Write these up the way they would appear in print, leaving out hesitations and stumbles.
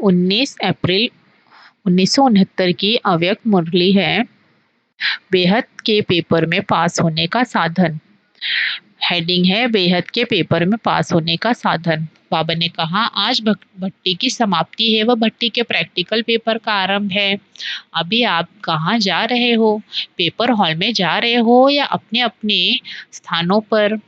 19 अप्रैल 1969 की अव्यक्त मुरली है। बेहद के पेपर में पास होने का साधन। हेडिंग है बेहद के पेपर में पास होने का साधन। बाबा ने कहा आज भट्टी की समाप्ति है व भट्टी के प्रैक्टिकल पेपर का आरंभ है। अभी आप कहाँ जा रहे हो? पेपर हॉल में जा रहे हो या अपने अपने स्थानों पर?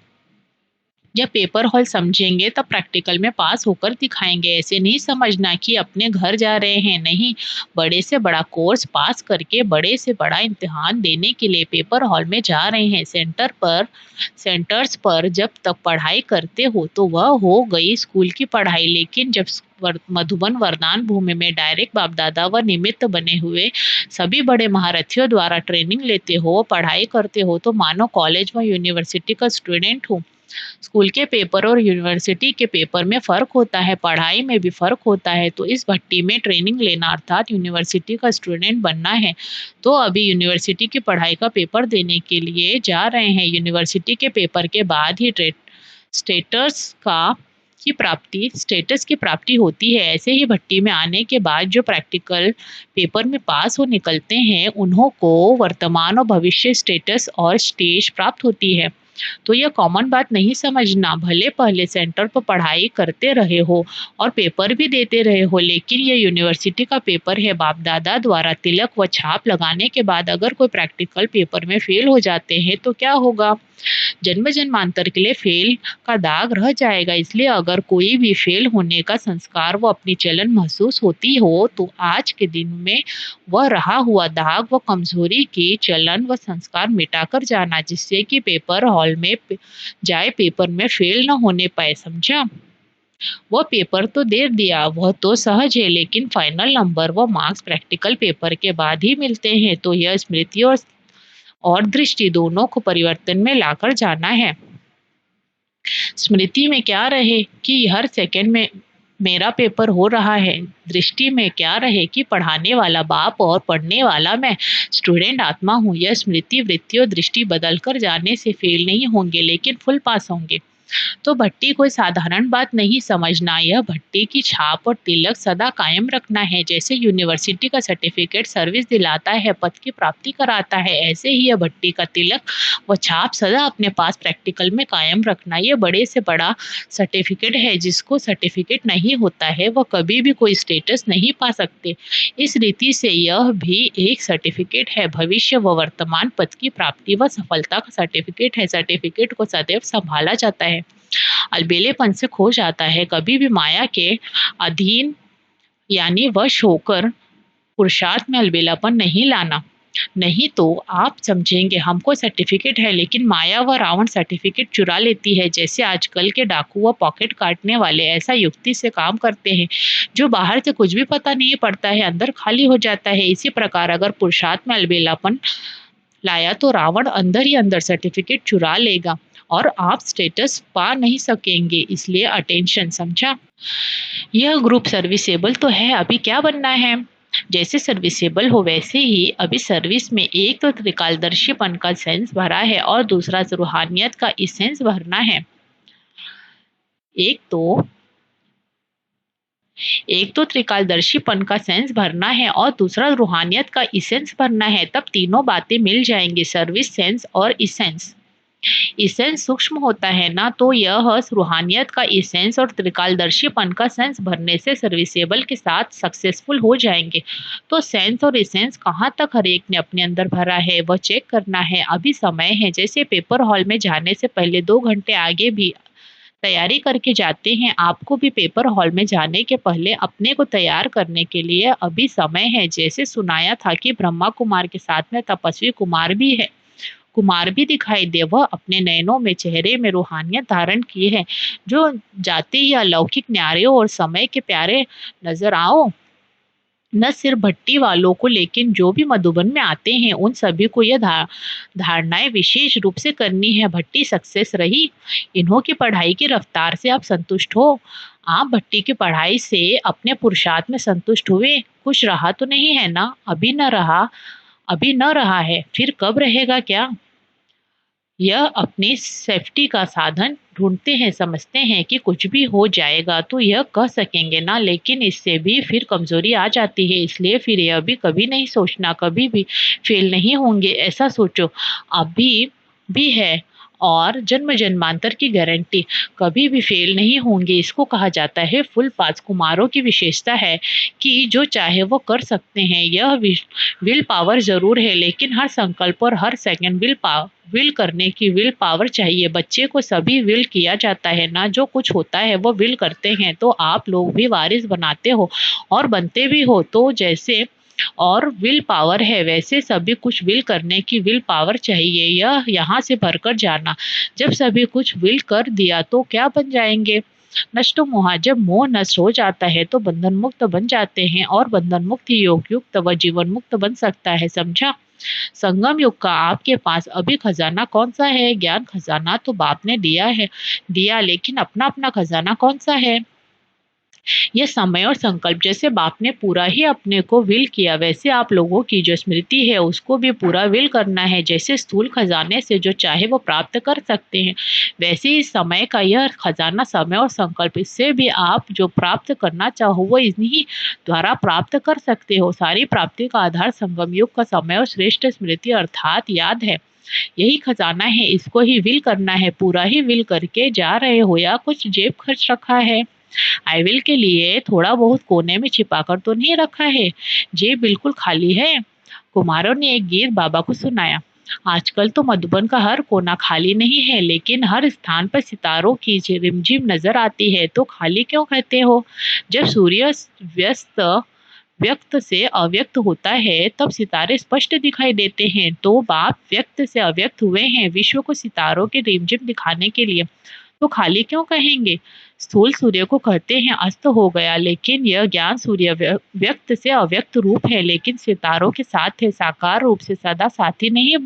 जब पेपर हॉल समझेंगे तब प्रैक्टिकल में पास होकर दिखाएंगे। ऐसे नहीं समझना कि अपने घर जा रहे हैं, नहीं। बड़े से बड़ा कोर्स पास करके बड़े से बड़ा इम्तिहान देने के लिए पेपर हॉल में जा रहे हैं। सेंटर्स पर जब तक पढ़ाई करते हो तो वह हो गई स्कूल की पढ़ाई, लेकिन जब मधुबन वरदान भूमि में डायरेक्ट बाप दादा व निमित्त बने हुए सभी बड़े महारथियों द्वारा ट्रेनिंग लेते हो, पढ़ाई करते हो तो मानो कॉलेज व यूनिवर्सिटी का स्टूडेंट हो। स्कूल के पेपर और यूनिवर्सिटी के पेपर में फ़र्क होता है, पढ़ाई में भी फ़र्क होता है। तो इस भट्टी में ट्रेनिंग लेना अर्थात यूनिवर्सिटी का स्टूडेंट बनना है। तो अभी यूनिवर्सिटी की पढ़ाई का पेपर देने के लिए जा रहे हैं। यूनिवर्सिटी के पेपर के बाद ही स्टेटस की प्राप्ति होती है। ऐसे ही भट्टी में आने के बाद जो प्रैक्टिकल पेपर में पास हो निकलते हैं उन्हों को वर्तमान और भविष्य स्टेटस और स्टेज प्राप्त होती है। तो यह कॉमन बात नहीं समझना। भले पहले सेंटर पर पढ़ाई करते रहे हो और पेपर भी देते रहे हो, लेकिन यह यूनिवर्सिटी का पेपर है। बाप दादा द्वारा तिलक व छाप लगाने के बाद अगर कोई प्रैक्टिकल पेपर में फेल हो जाते हैं तो क्या होगा? जन्म जन्मांतर के लिए फेल का दाग रह जाएगा। इसलिए अगर कोई भी फेल होने का संस्कार व अपनी चलन महसूस होती हो तो आज के दिन में वह रहा हुआ दाग व कमजोरी की चलन व संस्कार मिटाकर जाना, जिससे कि पेपर हॉल में जाए पेपर में फेल न होने पाए। समझा? वह पेपर तो दे दिया, वह तो सहज है, लेकिन फाइनल नंबर व मार्क्स प्रैक्टिकल पेपर के बाद ही मिलते हैं। तो यह स्मृति और दृष्टि दोनों को परिवर्तन में लाकर जाना है। स्मृति में क्या रहे कि हर सेकंड में मेरा पेपर हो रहा है। दृष्टि में क्या रहे कि पढ़ाने वाला बाप और पढ़ने वाला मैं, स्टूडेंट आत्मा हूँ। यह स्मृति, वृत्ति और दृष्टि बदल कर जाने से फेल नहीं होंगे, लेकिन फुल पास होंगे। तो भट्टी कोई साधारण बात नहीं समझना। यह भट्टी की छाप और तिलक सदा कायम रखना है। जैसे यूनिवर्सिटी का सर्टिफिकेट सर्विस दिलाता है, पद की प्राप्ति कराता है, ऐसे ही यह भट्टी का तिलक व छाप सदा अपने पास प्रैक्टिकल में कायम रखना। यह बड़े से बड़ा सर्टिफिकेट है। जिसको सर्टिफिकेट नहीं होता है वह कभी भी कोई स्टेटस नहीं पा सकते। इस रीति से यह भी एक सर्टिफिकेट है। भविष्य व वर्तमान पद की प्राप्ति व सफलता का सर्टिफिकेट है। सर्टिफिकेट को सदैव संभाला जाता है, अलबेलेपन से खो जाता है। कभी भी माया के अधीन यानी वश होकर पुरुषार्थ में अलबेलापन नहीं लाना, नहीं तो आप समझेंगे हमको सर्टिफिकेट है, लेकिन माया व रावण सर्टिफिकेट चुरा लेती है। जैसे आजकल के डाकू व पॉकेट काटने वाले ऐसा युक्ति से काम करते हैं, जो बाहर से कुछ भी पता नहीं पड़ता है, अंदर खाली हो जाता है। इसी प्रकार अगर पुरुषार्थ में अलबेलापन लाया तो रावण अंदर ही अंदर सर्टिफिकेट चुरा लेगा और आप स्टेटस पा नहीं सकेंगे। इसलिए अटेंशन। समझा? यह ग्रुप सर्विसेबल तो है, अभी क्या बनना है? जैसे सर्विसेबल हो वैसे ही अभी सर्विस में एक तो त्रिकालदर्शीपन का सेंस भरा है और दूसरा रूहानियत का इसेंस भरना है। एक तो त्रिकालदर्शीपन का सेंस भरना है और दूसरा रूहानियत का इसेंस भरना है। तब तीनों बातें मिल जाएंगी, सर्विस, सेंस और इसेंस। इसेंस सूक्ष्म होता है ना, तो यह रूहानियत का इसेंस और त्रिकालदर्शीपन का सेंस भरने से सर्विसेबल के साथ सक्सेसफुल हो जाएंगे। तो सेंस और इसेंस कहाँ तक हर एक ने अपने अंदर भरा है वह चेक करना है। अभी समय है। जैसे पेपर हॉल में जाने से पहले 2 घंटे आगे भी तैयारी करके जाते हैं, आपको भी पेपर हॉल में जाने के पहले अपने को तैयार करने के लिए अभी समय है। जैसे सुनाया था कि ब्रह्मा कुमार के साथ में तपस्वी कुमार भी दिखाई दे। वह अपने नयनों में, चेहरे में रूहानियत धारण किए है। जो जाते ही अलौकिक न्यारे और समय के प्यारे नजर आओ। न सिर्फ भट्टी वालों को, लेकिन जो भी मधुबन में आते हैं उन सभी को यह धारणाएं विशेष रूप से करनी है। भट्टी सक्सेस रही। इन्हों की पढ़ाई की रफ्तार से आप संतुष्ट हो? आप भट्टी की पढ़ाई से अपने पुरुषार्थ में संतुष्ट हुए? खुश रहा तो नहीं है ना? अभी न रहा है, फिर कब रहेगा क्या? यह अपनी सेफ्टी का साधन ढूँढते हैं, समझते हैं कि कुछ भी हो जाएगा तो यह कह सकेंगे ना, लेकिन इससे भी फिर कमज़ोरी आ जाती है। इसलिए फिर यह भी कभी नहीं सोचना, कभी भी फ़ेल नहीं होंगे ऐसा सोचो। अभी भी है और जन्म-जन्मांतर की गारंटी, कभी भी फ़ेल नहीं होंगे। इसको कहा जाता है फुल पास। कुमारों की विशेषता है कि जो चाहे वो कर सकते हैं। यह विल पावर ज़रूर है, लेकिन हर संकल्प और हर सेकंड विल करने की विल पावर चाहिए। बच्चे को सभी विल किया जाता है ना, जो कुछ होता है वो विल करते हैं। तो आप लोग भी वारिस बनाते हो और बनते भी हो, तो जैसे और विल पावर है वैसे सभी कुछ विल करने की विल पावर चाहिए। यह यहाँ से भरकर जाना, जब सभी कुछ विल कर दिया तो क्या बन जाएंगे? नष्ट मोह। जब मोह नष्ट हो जाता है तो बंधन मुक्त बन जाते हैं, और बंधन मुक्त ही योग युक्त व जीवन मुक्त बन सकता है, समझा? संगम युग का आपके पास अभी खजाना कौन सा है? ज्ञान खजाना तो बाप ने दिया, लेकिन अपना अपना खजाना कौन सा है? ये समय और संकल्प। जैसे बाप ने पूरा ही अपने को विल किया, वैसे आप लोगों की जो स्मृति है उसको भी पूरा विल करना है। जैसे स्थूल खजाने से जो चाहे वो प्राप्त कर सकते हैं, वैसे ही समय का यह खजाना समय और संकल्प, इससे भी आप जो प्राप्त करना चाहो वो इन्हीं द्वारा प्राप्त कर सकते हो। सारी प्राप्ति का आधार संगम युग का समय और श्रेष्ठ स्मृति अर्थात याद है। यही खजाना है, इसको ही विल करना है। पूरा ही विल करके जा रहे हो या कुछ जेब खर्च रखा है? आई विल के लिए थोड़ा बहुत कोने में छिपा कर तो नहीं रखा है? जेब बिल्कुल खाली है। कुमारों ने एक गीत बाबा को सुनाया। आजकल तो मधुबन का हर कोना खाली नहीं है, लेकिन हर स्थान पर सितारों की रिमझिम नजर आती है। तो खाली क्यों कहते हो? जब सूर्य व्यस्त व्यक्त से अव्यक्त होता है तब सितारे स्पष्ट दिखाई देते हैं। तो बाप व्यक्त से अव्यक्त हुए हैं विश्व को सितारों के रिमझिम दिखाने के लिए। तो खाली क्यों कहेंगे? स्थूल सूर्य को कहते हैं अस्त हो गया, लेकिन यह ज्ञान सूर्य व्यक्त से अव्यक्त रूप है, लेकिन सितारों के साथ है। साकार रूप से सदा साथी नहीं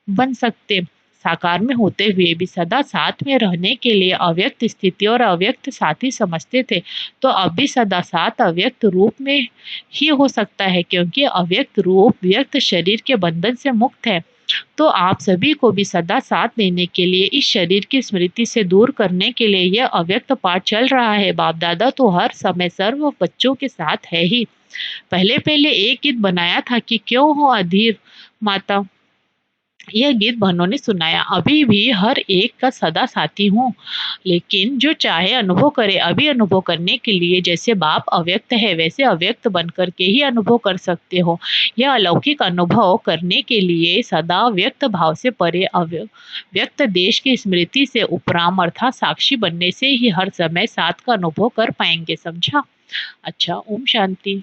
बन सकते। साकार में होते हुए भी सदा साथ में रहने के लिए अव्यक्त स्थिति और अव्यक्त साथी समझते थे। तो अब भी सदा साथ अव्यक्त रूप में ही हो सकता है, क्योंकि अव्यक्त रूप व्यक्त शरीर के बंधन से मुक्त है। तो आप सभी को भी सदा साथ देने के लिए, इस शरीर की स्मृति से दूर करने के लिए यह अव्यक्त पाठ चल रहा है। बाप दादा तो हर समय सर्व बच्चों के साथ है ही। पहले पहले एक गीत बनाया था कि क्यों हो अधीर माता, यह गीत बहनों ने सुनाया। अभी भी हर एक का सदा साथी हूँ, लेकिन जो चाहे अनुभव करे। अभी अनुभव करने के लिए जैसे बाप अव्यक्त है, वैसे अव्यक्त बन करके ही अनुभव कर सकते हो। यह अलौकिक अनुभव करने के लिए सदा व्यक्त भाव से परे व्यक्त देश की स्मृति से उपराम अर्थात साक्षी बनने से ही हर समय साथ का अनुभव कर पाएंगे, समझा? अच्छा, ओम शांति।